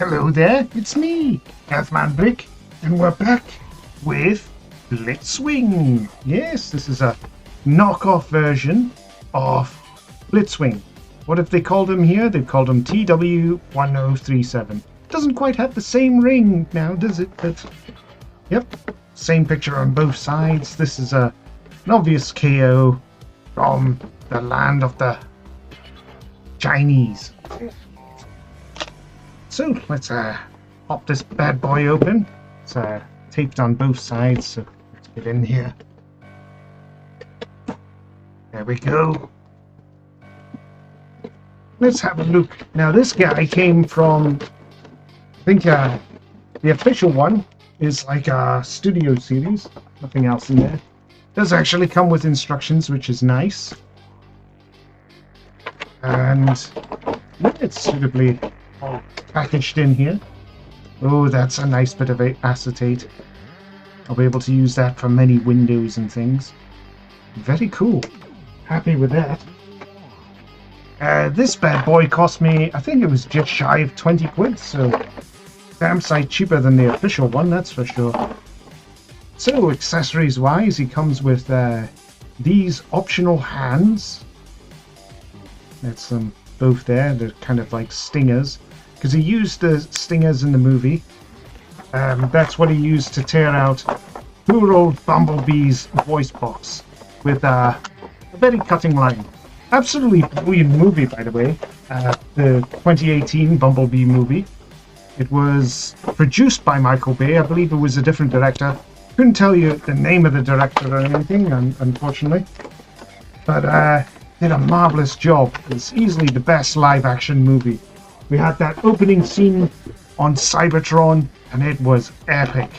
Hello there, it's me, earthmanbrick, and we're back with Blitzwing. Yes, this is a knockoff version of Blitzwing. What have they called him here? They've called him TW1037. Doesn't quite have the same ring now, does it? But, yep, same picture on both sides. This is an obvious KO from the land of the Chinese. So let's pop this bad boy open. It's taped on both sides, so let's get in here. There we go. Let's have a look. Now this guy came from, I think the official one is like a studio series. Nothing else in there. Does actually come with instructions, which is nice. And yeah, it's suitably all packaged in here. Oh, that's a nice bit of acetate. I'll be able to use that for many windows and things. Very cool. Happy with that. This bad boy cost me, I think it was just shy of 20 quid, so damn sight cheaper than the official one, that's for sure. So, accessories wise, he comes with these optional hands. That's them both there, they're kind of like stingers. Because he used the stingers in the movie. That's what he used to tear out poor old Bumblebee's voice box with a very cutting line. Absolutely brilliant movie, by the way. The 2018 Bumblebee movie. It was produced by Michael Bay. I believe it was a different director. Couldn't tell you the name of the director or anything, unfortunately. But did a marvelous job. It's easily the best live-action movie. We had that opening scene on Cybertron, and it was epic.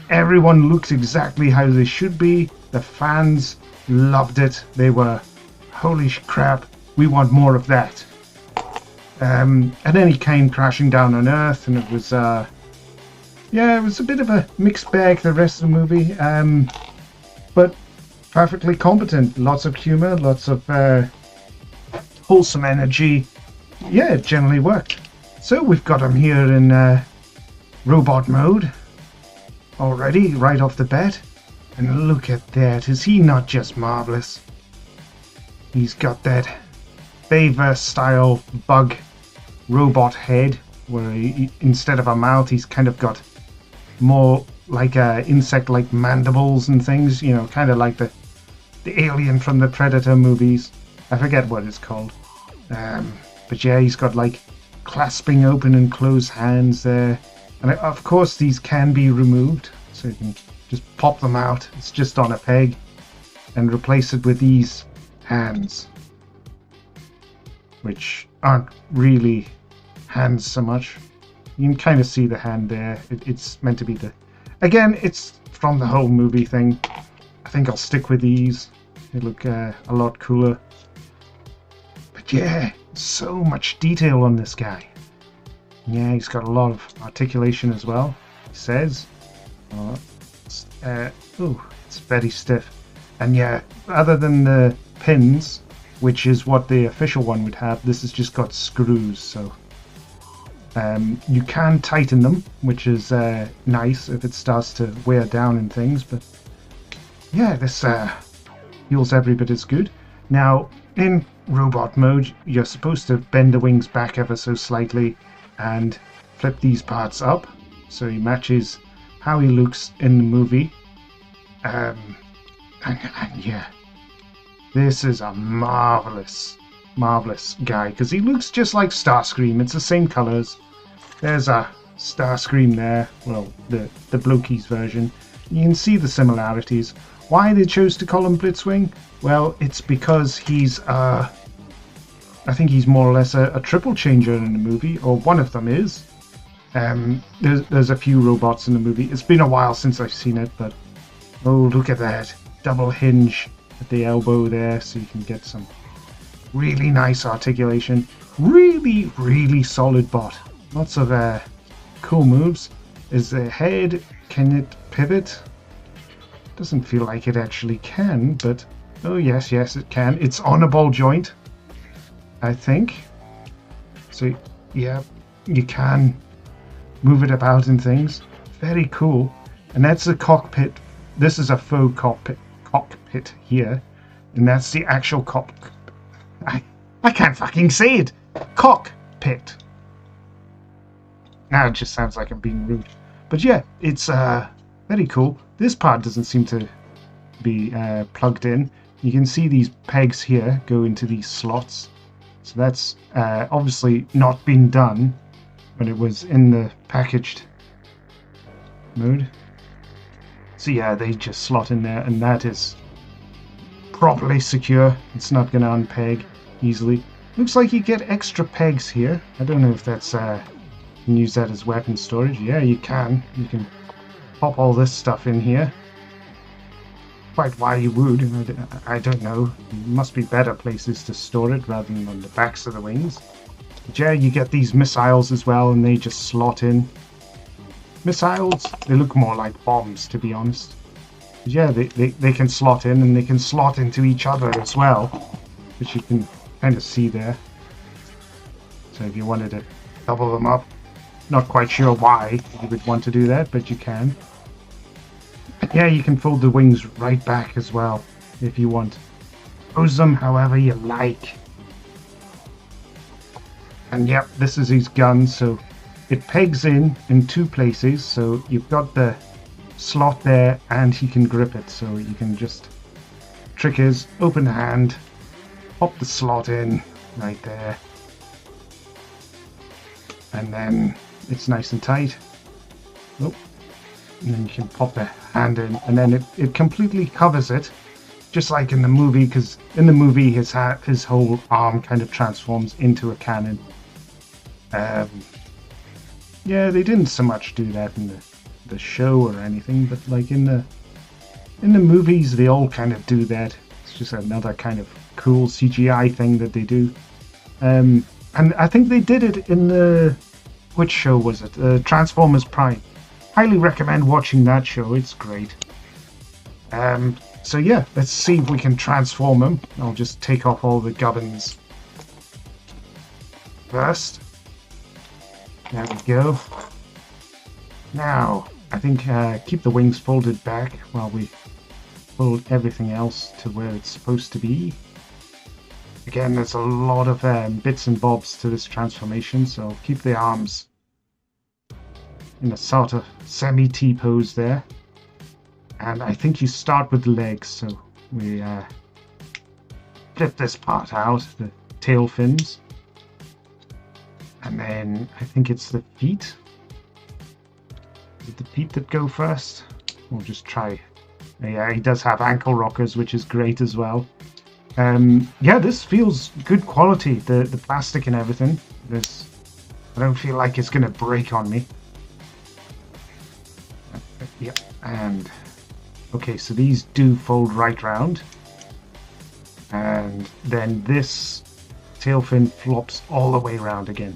Everyone looks exactly how they should be. The fans loved it. They were, holy crap, we want more of that. And then he came crashing down on Earth, and it was, yeah, it was a bit of a mixed bag, the rest of the movie. But perfectly competent. Lots of humor, lots of wholesome energy. Yeah, it generally worked. So we've got him here in robot mode already, right off the bat. And look at that. Is he not just marvelous? He's got that Bayverse style bug robot head where he, instead of a mouth, he's kind of got more like insect-like mandibles and things, you know, kind of like the alien from the Predator movies. I forget what it's called. But yeah, he's got like clasping open and closed hands there. And of course these can be removed, so you can just pop them out. It's just on a peg and replace it with these hands, which aren't really hands so much. You can kind of see the hand there. It's meant to be the... Again, it's from the whole movie thing. I think I'll stick with these. They look a lot cooler. But yeah, so much detail on this guy. Yeah, he's got a lot of articulation as well, he says. Oh, it's very stiff. And yeah, other than the pins, which is what the official one would have, this has just got screws, so you can tighten them, which is nice if it starts to wear down and things. But yeah, this feels every bit as good. Now, in robot mode, you're supposed to bend the wings back ever so slightly and flip these parts up so he matches how he looks in the movie. And yeah, this is a marvelous guy, because he looks just like Starscream. It's the same colors. There's a Starscream there, well, the Blokey's version. You can see the similarities. Why they chose to call him Blitzwing? Well, it's because he's I think he's more or less a triple changer in the movie, or one of them is. There's a few robots in the movie. It's been a while since I've seen it, but oh, look at that. Double hinge at the elbow there, so you can get some really nice articulation. Really solid bot. Lots of cool moves. Is the head, can it pivot? Doesn't feel like it actually can, but oh yes it can. It's on a ball joint, I think. So yeah, you can move it about and things. Very cool. And that's the cockpit. This is a faux cockpit here, and that's the actual I can't fucking say it. Cockpit. Now it just sounds like I'm being rude. But yeah, it's very cool. This part doesn't seem to be plugged in. You can see these pegs here go into these slots. So that's obviously not been done when it was in the packaged mode. So yeah, they just slot in there, and that is properly secure. It's not going to unpeg easily. Looks like you get extra pegs here. I don't know if that's you can use that as weapon storage. Yeah, you can. You can pop all this stuff in here. Quite why you would, I don't know. There must be better places to store it rather than on the backs of the wings. But yeah, you get these missiles as well, and they just slot in. Missiles, they look more like bombs, to be honest. But yeah, they can slot in, and they can slot into each other as well, which you can kind of see there. So if you wanted to double them up, not quite sure why you would want to do that, but you can. Yeah, you can fold the wings right back as well, if you want. Pose them however you like. And yep, this is his gun, so it pegs in two places, so you've got the slot there, and he can grip it, so you can just... Trick is, open hand, pop the slot in, right there. And then it's nice and tight. Oh. And then you can pop the hand in, and then it completely covers it, just like in the movie, because in the movie his whole arm kind of transforms into a cannon. Yeah, they didn't so much do that in the show or anything, but like in the movies they all kind of do that. It's just another kind of cool CGI thing that they do. And I think they did it in the... Which show was it? Transformers Prime. Highly recommend watching that show, it's great. So yeah, let's see if we can transform him. I'll just take off all the gubbins first. There we go. Now, I think keep the wings folded back while we fold everything else to where it's supposed to be. Again, there's a lot of bits and bobs to this transformation, so I'll keep the arms in a sort of semi-T pose there. And I think you start with the legs, so we flip this part out, the tail fins. And then I think it's the feet. Is it the feet that go first? We'll just try. Yeah, he does have ankle rockers, which is great as well. Yeah, this feels good quality, the plastic and everything. I don't feel like it's going to break on me. Yep, and okay, so these do fold right round, and then this tail fin flops all the way around again.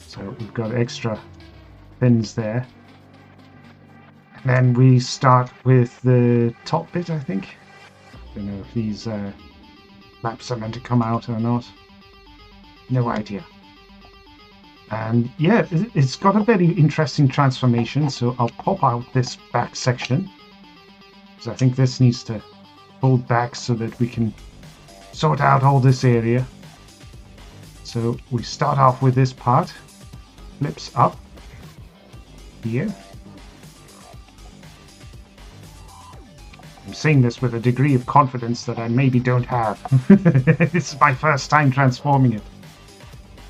So we've got extra fins there, and then we start with the top bit. I think. I don't know if these flaps are meant to come out or not. No idea. And yeah, it's got a very interesting transformation, so I'll pop out this back section. So I think this needs to fold back so that we can sort out all this area. So we start off with this part, flips up here. I'm saying this with a degree of confidence that I maybe don't have. This is my first time transforming it.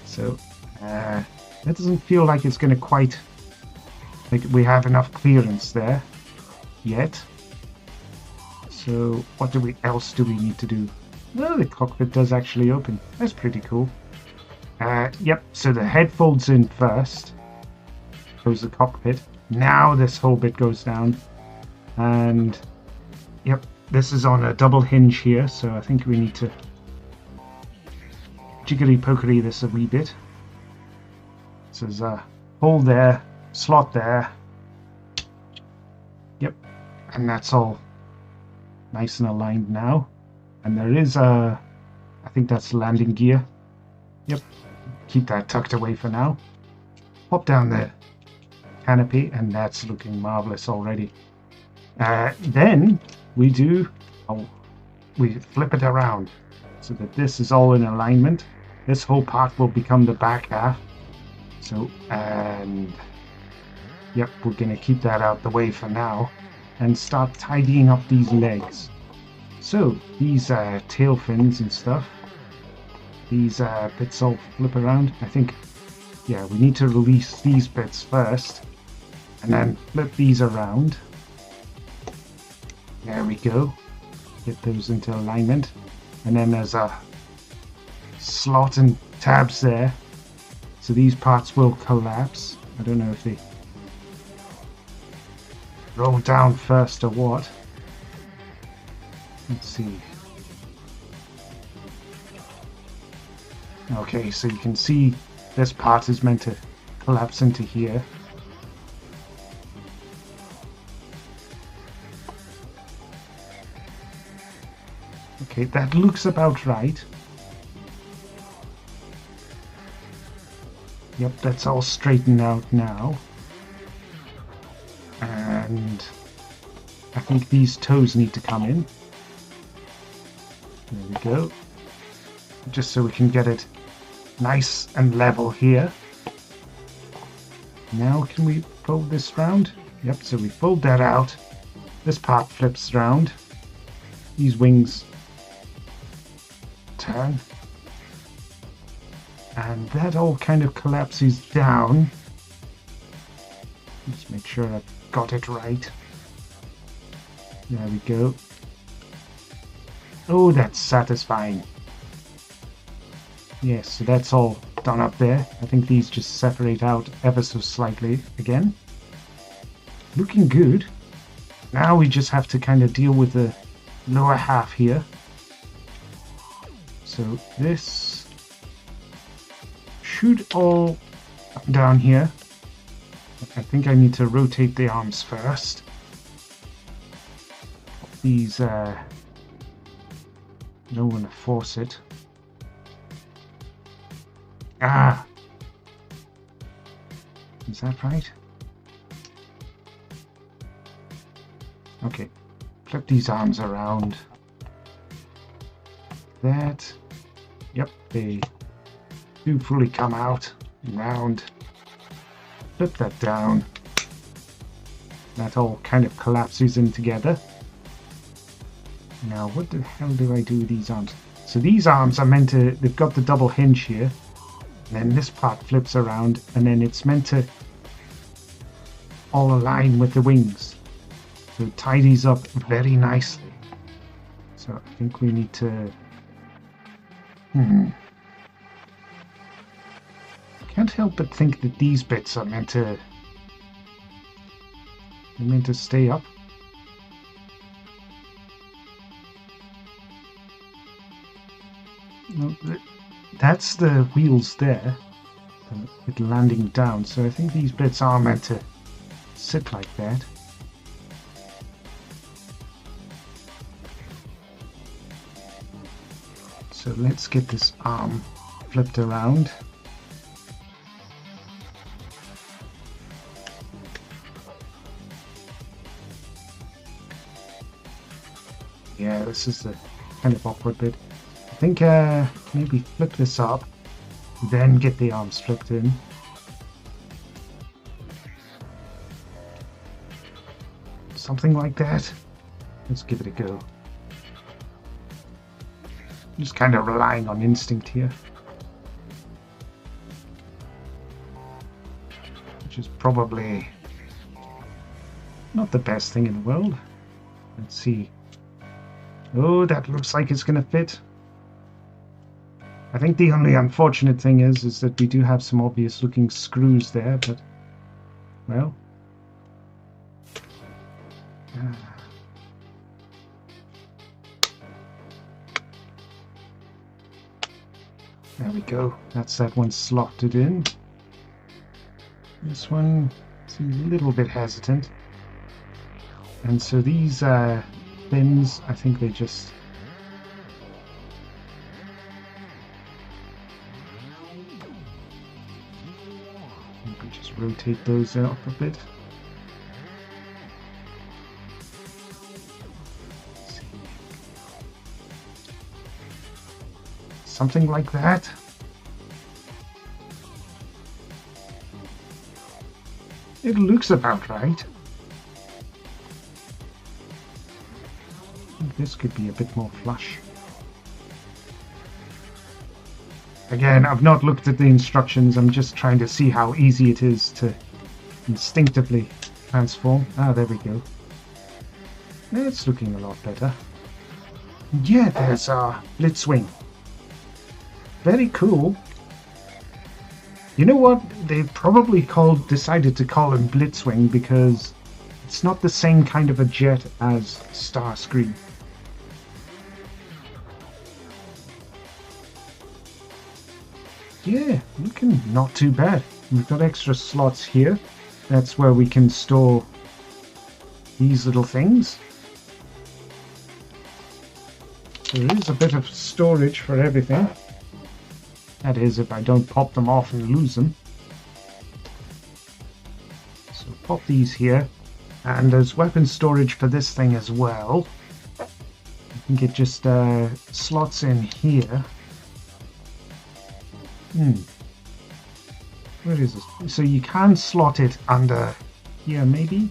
So that doesn't feel like it's going to quite... like we have enough clearance there yet. So what else do we need to do? Well, the cockpit does actually open. That's pretty cool. Yep, so the head folds in first. Goes the cockpit. Now this whole bit goes down. And yep, this is on a double hinge here, so I think we need to jiggly-pokery this a wee bit. So there's a hole there, slot there. Yep, and that's all nice and aligned now. And there is a, I think that's landing gear. Yep, keep that tucked away for now. Pop down the canopy, and that's looking marvelous already. Then we we flip it around so that this is all in alignment. This whole part will become the back half. So, and yep, we're going to keep that out the way for now and start tidying up these legs. So, these tail fins and stuff, these bits all flip around. I think, yeah, we need to release these bits first and then flip these around. There we go. Get those into alignment. And then there's a slot and tabs there. So these parts will collapse. I don't know if they roll down first or what. Let's see. Okay, so you can see this part is meant to collapse into here. Okay, that looks about right. Yep, that's all straightened out now. And I think these toes need to come in. There we go. Just so we can get it nice and level here. Now can we fold this round? Yep, so we fold that out. This part flips round. These wings turn. And that all kind of collapses down. Just make sure I've got it right. There we go. Oh, that's satisfying. Yes, so that's all done up there. I think these just separate out ever so slightly again. Looking good. Now we just have to kind of deal with the lower half here. So this should all come down here. I think I need to rotate the arms first. These, don't want to force it. Ah! Is that right? Okay. Flip these arms around. That. Yep, they do fully come out and round. Flip that down. That all kind of collapses in together. Now, what the hell do I do with these arms? So these arms are meant to, they've got the double hinge here. And then this part flips around, and then it's meant to all align with the wings. So it ties these up very nicely. So I think we need to... Can't help but think that these bits are meant to... They're meant to stay up. No, that's the wheels there, with landing down, so I think these bits are meant to sit like that. So let's get this arm flipped around. Yeah, this is the kind of awkward bit. I think maybe flip this up, then get the arms flipped in. Something like that. Let's give it a go. Just kind of relying on instinct here. Which is probably not the best thing in the world. Let's see. Oh, that looks like it's going to fit. I think the only unfortunate thing is that we do have some obvious looking screws there, but, well. There we go. That's that one slotted in. This one seems a little bit hesitant. And so these fins, I think they just... Just rotate those up a bit. Something like that. It looks about right. This could be a bit more flush. Again, I've not looked at the instructions. I'm just trying to see how easy it is to instinctively transform. Ah, there we go. It's looking a lot better. Yeah, there's our Blitzwing. Very cool. You know what? They probably decided to call him Blitzwing because it's not the same kind of a jet as Starscream. Yeah, looking not too bad. We've got extra slots here. That's where we can store these little things. There is a bit of storage for everything. That is, if I don't pop them off and lose them. So pop these here. And there's weapon storage for this thing as well. I think it just slots in here. Where is this? So you can slot it under here, maybe?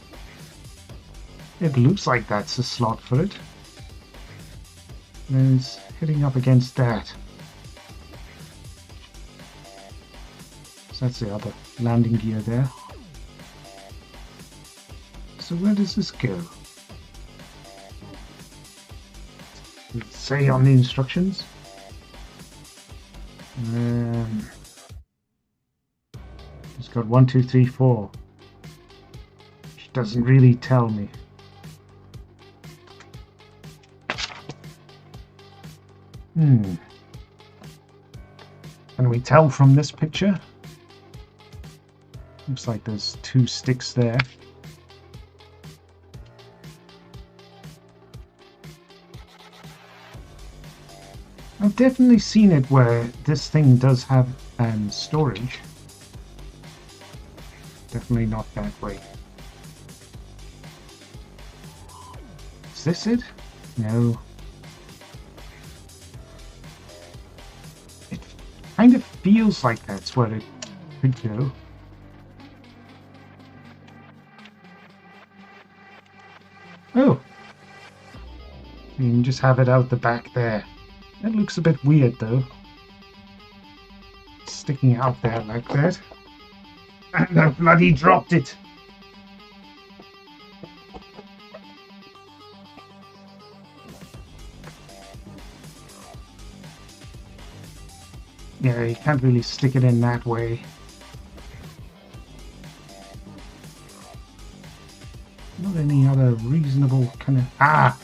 It looks like that's a slot for it. And it's hitting up against that. So that's the other landing gear there. So where does this go? Does it say on the instructions? It's got 1, 2, 3, 4. Which doesn't really tell me. Can we tell from this picture? Looks like there's 2 sticks there. I've definitely seen it where this thing does have storage. Definitely not that way. Is this it? No. It kind of feels like that's where it could go. Oh! You can just have it out the back there. That looks a bit weird though. Sticking out there like that. And I bloody dropped it! Yeah, you can't really stick it in that way. Not any other reasonable kind of... Ah!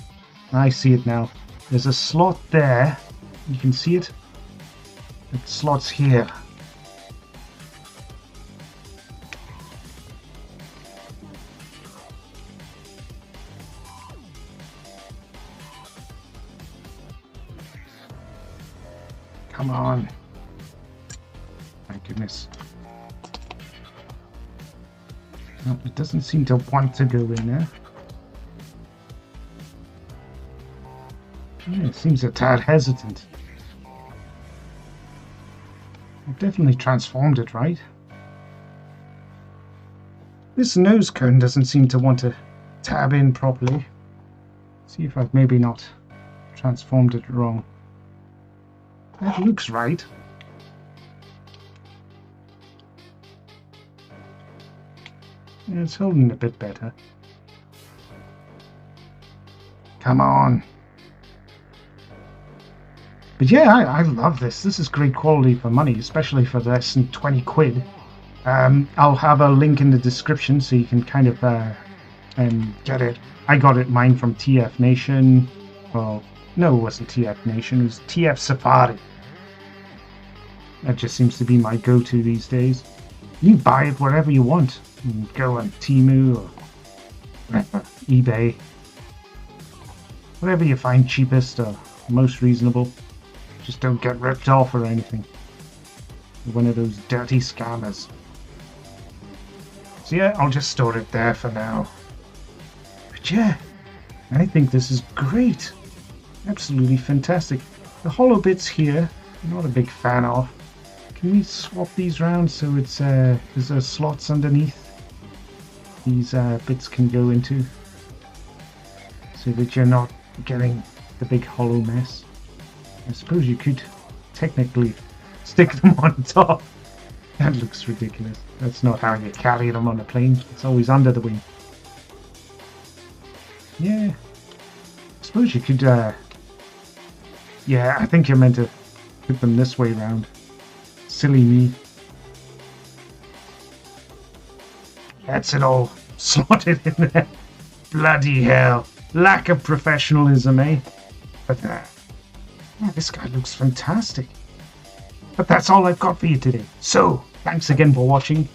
I see it now. There's a slot there. You can see it. It slots here. Come on. My goodness. No, it doesn't seem to want to go in there. Yeah, it seems a tad hesitant. I've definitely transformed it, right? This nose cone doesn't seem to want to tab in properly. See if I've maybe not transformed it wrong. That looks right. Yeah, it's holding a bit better. Come on. But yeah, I love this. This is great quality for money, especially for less than 20 quid. I'll have a link in the description so you can kind of get it. I got mine from TF Nation. Well, no, it wasn't TF Nation. It was TF Safari. That just seems to be my go-to these days. You can buy it wherever you want. You can go on Temu or eBay. Whatever you find cheapest or most reasonable. Just don't get ripped off or anything. You're one of those dirty scammers. So yeah, I'll just store it there for now. But yeah, I think this is great. Absolutely fantastic. The hollow bits here, I'm not a big fan of. Can we swap these around so it's because there's slots underneath these bits can go into, so that you're not getting the big hollow mess. I suppose you could technically stick them on top. That looks ridiculous. That's not how you carry them on a plane. It's always under the wing. Yeah. I suppose you could, yeah, I think you're meant to put them this way round. Silly me. That's it all slotted in there. Bloody hell. Lack of professionalism, eh? But, yeah, this guy looks fantastic. But that's all I've got for you today. So, thanks again for watching.